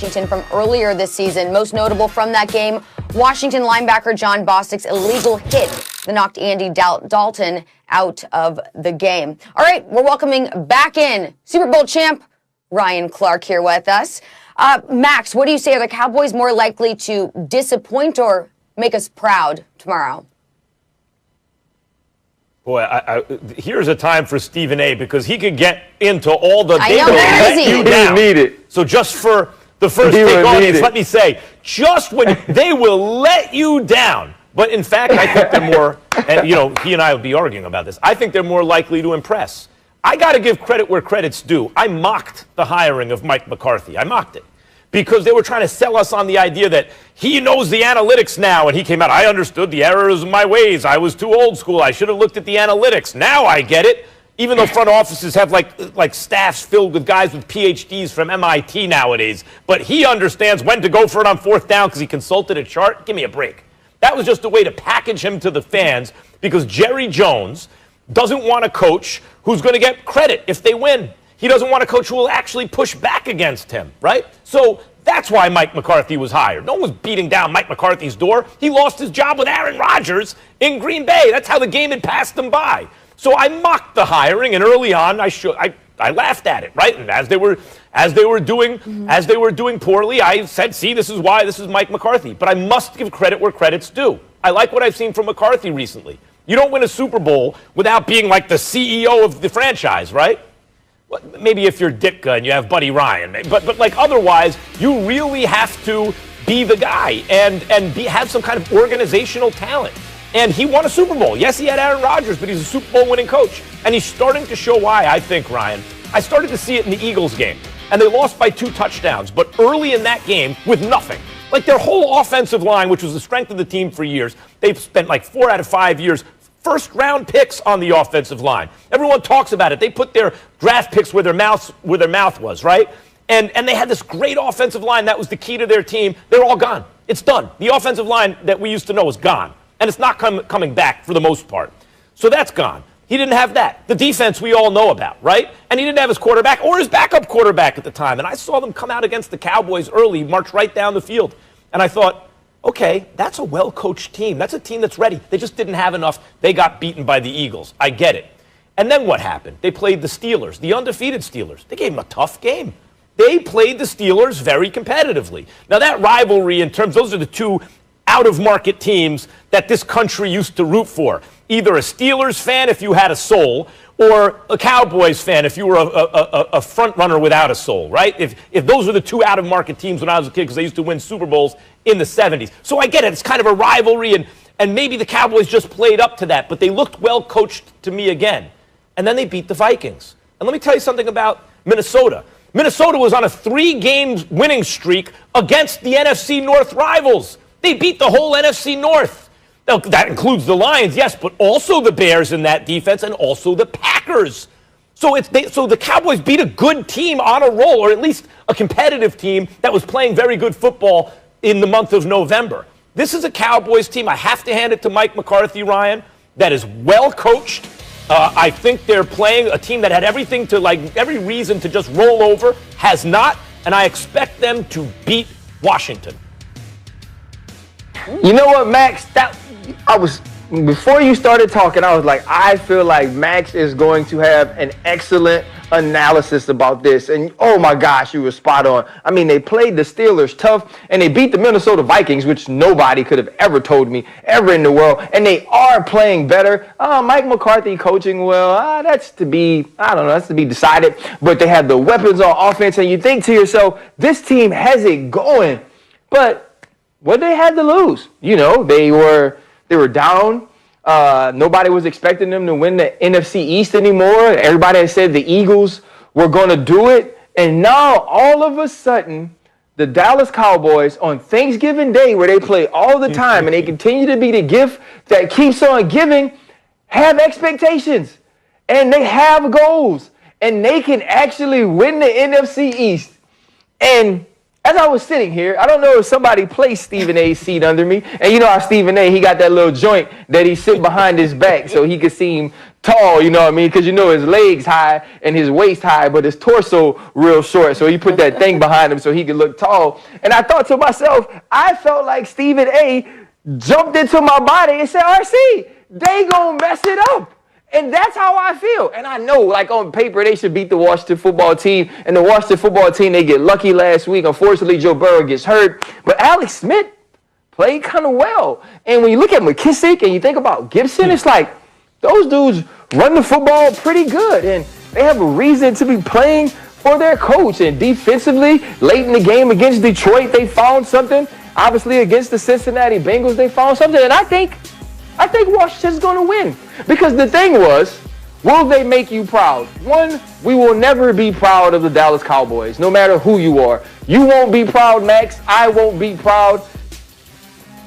Washington from earlier this season. Most notable from that game, Washington linebacker John Bostic's illegal hit that knocked Andy Dalton out of the game. All right, we're welcoming back in Super Bowl champ Ryan Clark here with us. Max, what do you say? Are the Cowboys more likely to disappoint or make us proud tomorrow? Boy, here's a time for Stephen A. because he could get into all the data. Let you down. Need it. So just for the first take audience, let me say, just when they will let you down. But in fact, I think they're more, and he and I would be arguing about this. I think they're more likely to impress. I got to give credit where credit's due. I mocked the hiring of Mike McCarthy. I mocked it because they were trying to sell us on the idea that he knows the analytics now. And he came out, I understood the errors of my ways. I was too old school. I should have looked at the analytics. Now I get it. Even though front offices have like staffs filled with guys with PhDs from MIT nowadays. But he understands when to go for it on fourth down because he consulted a chart. Give me a break. That was just a way to package him to the fans because Jerry Jones doesn't want a coach who's going to get credit if they win. He doesn't want a coach who will actually push back against him, right? So that's why Mike McCarthy was hired. No one was beating down Mike McCarthy's door. He lost his job with Aaron Rodgers in Green Bay. That's how the game had passed him by. So I mocked the hiring, and early on I laughed at it, right? And as they were doing poorly, I said, "See, this is Mike McCarthy." But I must give credit where credit's due. I like what I've seen from McCarthy recently. You don't win a Super Bowl without being like the CEO of the franchise, right? Well, maybe if you're Ditka and you have Buddy Ryan, but like otherwise, you really have to be the guy and have some kind of organizational talent. And he won a Super Bowl. Yes, he had Aaron Rodgers, but he's a Super Bowl winning coach. And he's starting to show why, I think, Ryan. I started to see it in the Eagles game. And they lost by 2 touchdowns. But early in that game, with nothing. Like their whole offensive line, which was the strength of the team for years, they've spent like 4 out of 5 years first-round picks on the offensive line. Everyone talks about it. They put their draft picks where their mouth was, right? And they had this great offensive line. That was the key to their team. They're all gone. It's done. The offensive line that we used to know is gone. And it's not coming back for the most part. So that's gone. He didn't have that. The defense we all know about, right? And he didn't have his quarterback or his backup quarterback at the time. And I saw them come out against the Cowboys early, march right down the field. And I thought, okay, that's a well-coached team. That's a team that's ready. They just didn't have enough. They got beaten by the Eagles. I get it. And then what happened? They played the Steelers, the undefeated Steelers. They gave them a tough game. They played the Steelers very competitively. Now, that rivalry in terms, those are the two out-of-market teams that this country used to root for. Either a Steelers fan if you had a soul, or a Cowboys fan if you were a front runner without a soul, right? If those were the two out-of-market teams when I was a kid, because they used to win Super Bowls in the 70s. So I get it. It's kind of a rivalry, and maybe the Cowboys just played up to that, but they looked well coached to me again. And then they beat the Vikings. And let me tell you something about Minnesota. Minnesota was on a 3-game winning streak against the NFC North rivals. They beat the whole NFC North. Now, that includes the Lions, yes, but also the Bears in that defense and also the Packers. So the Cowboys beat a good team on a roll, or at least a competitive team that was playing very good football in the month of November. This is a Cowboys team. I have to hand it to Mike McCarthy, Ryan, that is well coached. I think they're playing a team that had every reason to just roll over, has not, and I expect them to beat Washington. You know what, Max? Before you started talking, I was like, I feel like Max is going to have an excellent analysis about this. And oh my gosh, you were spot on. I mean, they played the Steelers tough, and they beat the Minnesota Vikings, which nobody could have ever told me ever in the world. And they are playing better. Mike McCarthy coaching well, that's to be decided. But they have the weapons on offense, and you think to yourself, this team has it going. But what they had to lose? They were down. Nobody was expecting them to win the NFC East anymore. Everybody had said the Eagles were going to do it. And now, all of a sudden, the Dallas Cowboys on Thanksgiving Day, where they play all the time and they continue to be the gift that keeps on giving, have expectations. And they have goals. And they can actually win the NFC East. And as I was sitting here, I don't know if somebody placed Stephen A's seat under me. And you know how Stephen A, he got that little joint that he sit behind his back so he could seem tall, you know what I mean? Because you know his legs high and his waist high, but his torso real short. So he put that thing behind him so he could look tall. And I thought to myself, I felt like Stephen A jumped into my body and said, RC, they gonna mess it up. And that's how I feel. And I know, like on paper, they should beat the Washington football team. And the Washington football team, they get lucky last week. Unfortunately, Joe Burrow gets hurt. But Alex Smith played kind of well. And when you look at McKissick and you think about Gibson, it's like those dudes run the football pretty good. And they have a reason to be playing for their coach. And defensively, late in the game against Detroit, they found something. Obviously, against the Cincinnati Bengals, they found something. And I think Washington's going to win. Because the thing was, will they make you proud? One, we will never be proud of the Dallas Cowboys, no matter who you are. You won't be proud, Max. I won't be proud.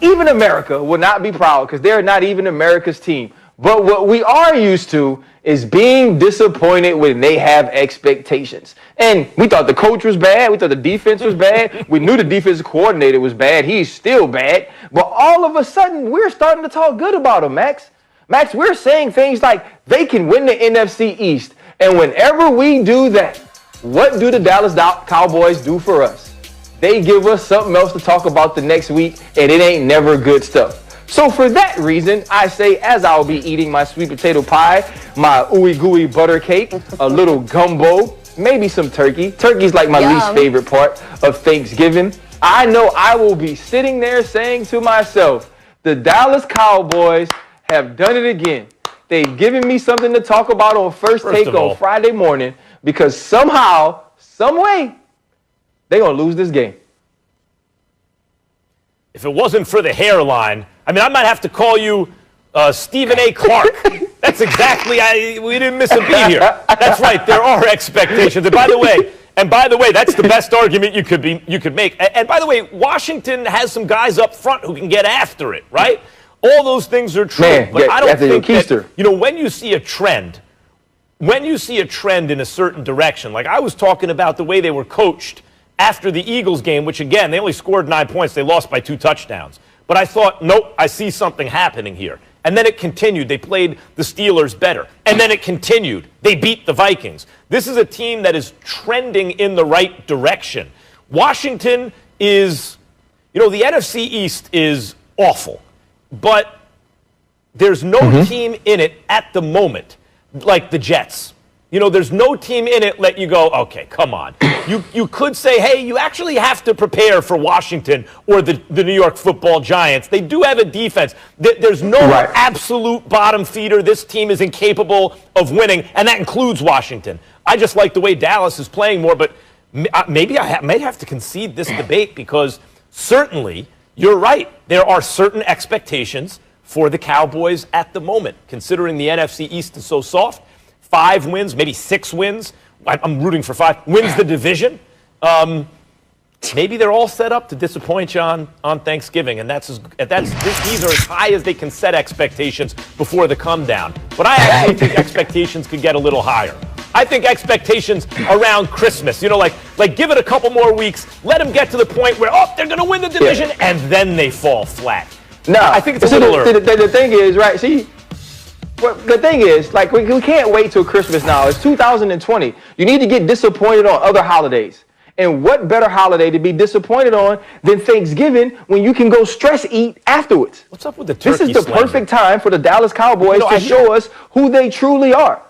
Even America will not be proud because they're not even America's team. But what we are used to is being disappointed when they have expectations. And we thought the coach was bad. We thought the defense was bad. We knew the defensive coordinator was bad. He's still bad. But all of a sudden, we're starting to talk good about him, Max. Max, we're saying things like they can win the NFC East. And whenever we do that, what do the Dallas Cowboys do for us? They give us something else to talk about the next week, and it ain't never good stuff. So for that reason, I say, as I'll be eating my sweet potato pie, my ooey gooey butter cake, a little gumbo, maybe some turkey. Turkey's like my least favorite part of Thanksgiving. I know I will be sitting there saying to myself, the Dallas Cowboys have done it again. They've given me something to talk about on First Take on Friday morning because somehow, some way, they're going to lose this game. If it wasn't for the hairline, I mean, I might have to call you Stephen A. Clark. That's exactly, we didn't miss a beat here. That's right, there are expectations. And by the way, that's the best argument you could make. And by the way, Washington has some guys up front who can get after it, right? All those things are true. Man, but I don't think that, when you see a trend in a certain direction, like I was talking about the way they were coached after the Eagles game, which again, they only scored 9 points. They lost by 2 touchdowns. But I thought, nope, I see something happening here. And then it continued. They played the Steelers better. And then it continued. They beat the Vikings. This is a team that is trending in the right direction. Washington is, the NFC East is awful. But there's no team in it at the moment like the Jets. There's no team in it let you go, okay, come on. You could say, hey, you actually have to prepare for Washington or the New York Football Giants. They do have a defense. There's no absolute bottom feeder. This team is incapable of winning, and that includes Washington. I just like the way Dallas is playing more, but maybe I may have to concede this debate because certainly you're right. There are certain expectations for the Cowboys at the moment, considering the NFC East is so soft. 5 wins, maybe 6 wins. I'm rooting for 5. Wins the division. Maybe they're all set up to disappoint you on Thanksgiving, and these are as high as they can set expectations before the come down. But I actually think expectations could get a little higher. I think expectations around Christmas, like give it a couple more weeks, let them get to the point where they're going to win the division, and then they fall flat. No, I think it's a little early. The thing is, right? See. Well, the thing is, like, we can't wait till Christmas now. It's 2020. You need to get disappointed on other holidays. And what better holiday to be disappointed on than Thanksgiving when you can go stress eat afterwards? What's up with the turkey This is the perfect time for the Dallas Cowboys to show us who they truly are.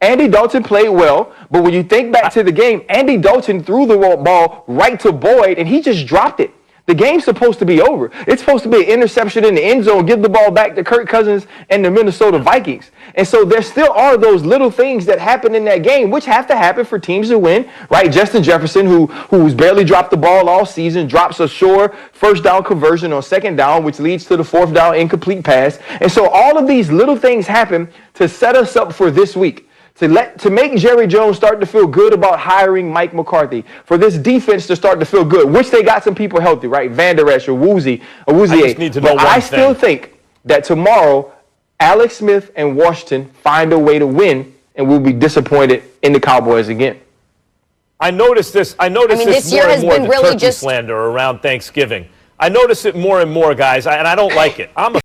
Andy Dalton played well, but when you think back to the game, Andy Dalton threw the ball right to Boyd, and he just dropped it. The game's supposed to be over. It's supposed to be an interception in the end zone, give the ball back to Kirk Cousins and the Minnesota Vikings. And so there still are those little things that happen in that game, which have to happen for teams to win, right? Justin Jefferson, who's barely dropped the ball all season, drops a sure first down conversion on second down, which leads to the fourth down incomplete pass. And so all of these little things happen to set us up for this week. To make Jerry Jones start to feel good about hiring Mike McCarthy, for this defense to start to feel good, which they got some people healthy, right? Van Der Esch or Awuzie. But I still think that tomorrow, Alex Smith and Washington find a way to win, and we'll be disappointed in the Cowboys again. I noticed this. I noticed this year more has and more. been The really turkey just slander around Thanksgiving. I notice it more and more, guys, and I don't like it. I'm a